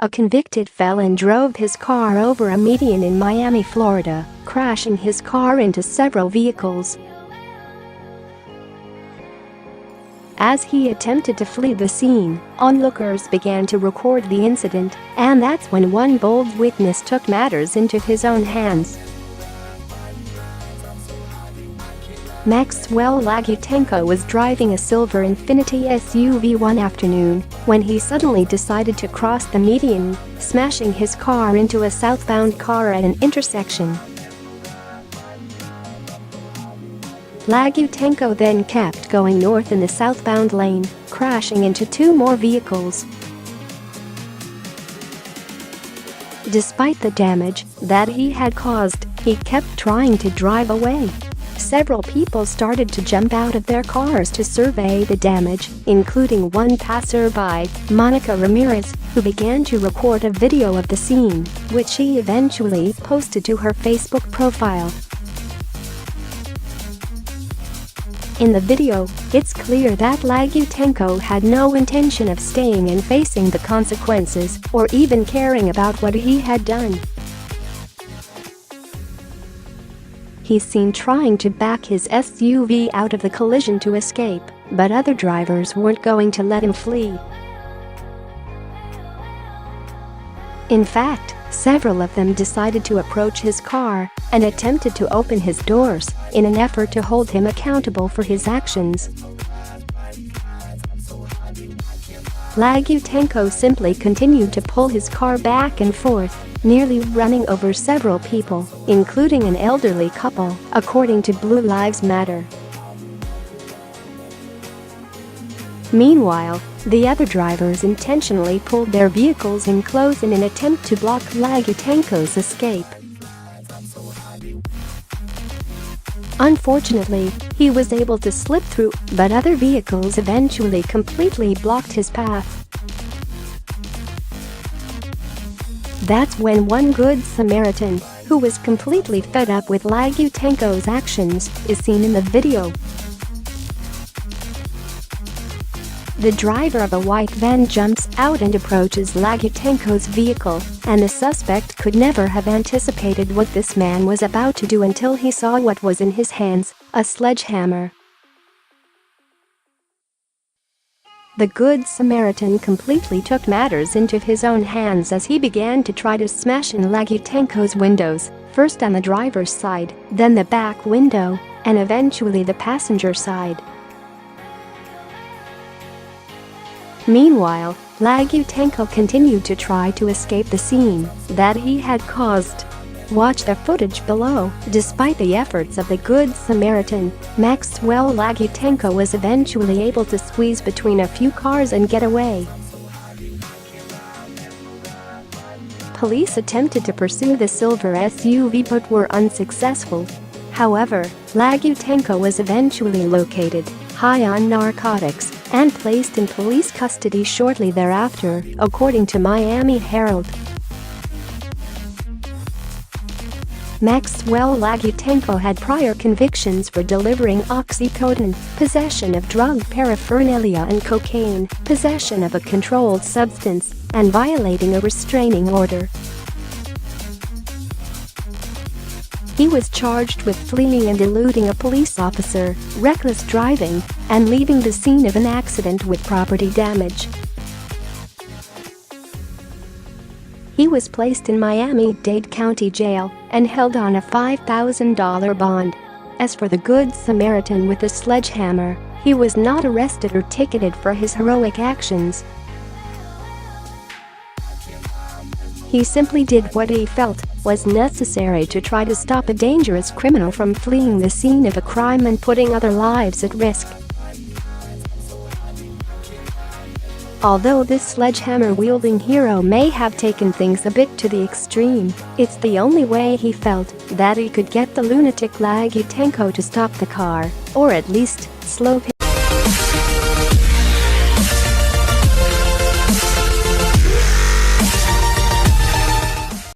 A convicted felon drove his car over a median in Miami, Florida, crashing his car into several vehicles. As he attempted to flee the scene, onlookers began to record the incident, and that's when one bold witness took matters into his own hands. Maxwell Lagutenko was driving a silver Infiniti SUV one afternoon when he suddenly decided to cross the median, smashing his car into a southbound car at an intersection. Lagutenko then kept going north in the southbound lane, crashing into two more vehicles. Despite the damage that he had caused, he kept trying to drive away. Several people started to jump out of their cars to survey the damage, including one passerby, Monica Ramirez, who began to record a video of the scene, which she eventually posted to her Facebook profile. In the video, it's clear that Lagutenko had no intention of staying and facing the consequences or even caring about what he had done. He's seen trying to back his SUV out of the collision to escape, but other drivers weren't going to let him flee. In fact, several of them decided to approach his car and attempted to open his doors in an effort to hold him accountable for his actions. Lagutenko simply continued to pull his car back and forth, nearly running over several people, including an elderly couple, according to Blue Lives Matter. Meanwhile, the other drivers intentionally pulled their vehicles in close in an attempt to block Lagutenko's escape. Unfortunately, he was able to slip through, but other vehicles eventually completely blocked his path. That's when one Good Samaritan, who was completely fed up with Lagutenko's actions, is seen in the video. The driver of a white van jumps out and approaches Lagutenko's vehicle, and the suspect could never have anticipated what this man was about to do until he saw what was in his hands, a sledgehammer. The Good Samaritan completely took matters into his own hands as he began to try to smash in Lagutenko's windows, first on the driver's side, then the back window, and eventually the passenger side. Meanwhile, Lagutenko continued to try to escape the scene that he had caused. Watch the footage below. Despite the efforts of the Good Samaritan, Maxwell Lagutenko was eventually able to squeeze between a few cars and get away. Police attempted to pursue the silver SUV but were unsuccessful. However, Lagutenko was eventually located, high on narcotics, and placed in police custody shortly thereafter, according to Miami Herald. Maxwell Lagutenko had prior convictions for delivering oxycodone, possession of drug paraphernalia and cocaine, possession of a controlled substance, and violating a restraining order. He was charged with fleeing and eluding a police officer, reckless driving, and leaving the scene of an accident with property damage. He was placed in Miami-Dade County Jail and held on a $5,000 bond. As for the Good Samaritan with the sledgehammer, he was not arrested or ticketed for his heroic actions. He simply did what he felt was necessary to try to stop a dangerous criminal from fleeing the scene of a crime and putting other lives at risk. Although this sledgehammer-wielding hero may have taken things a bit to the extreme, it's the only way he felt that he could get the lunatic Lagutenko to stop the car, or at least slow him.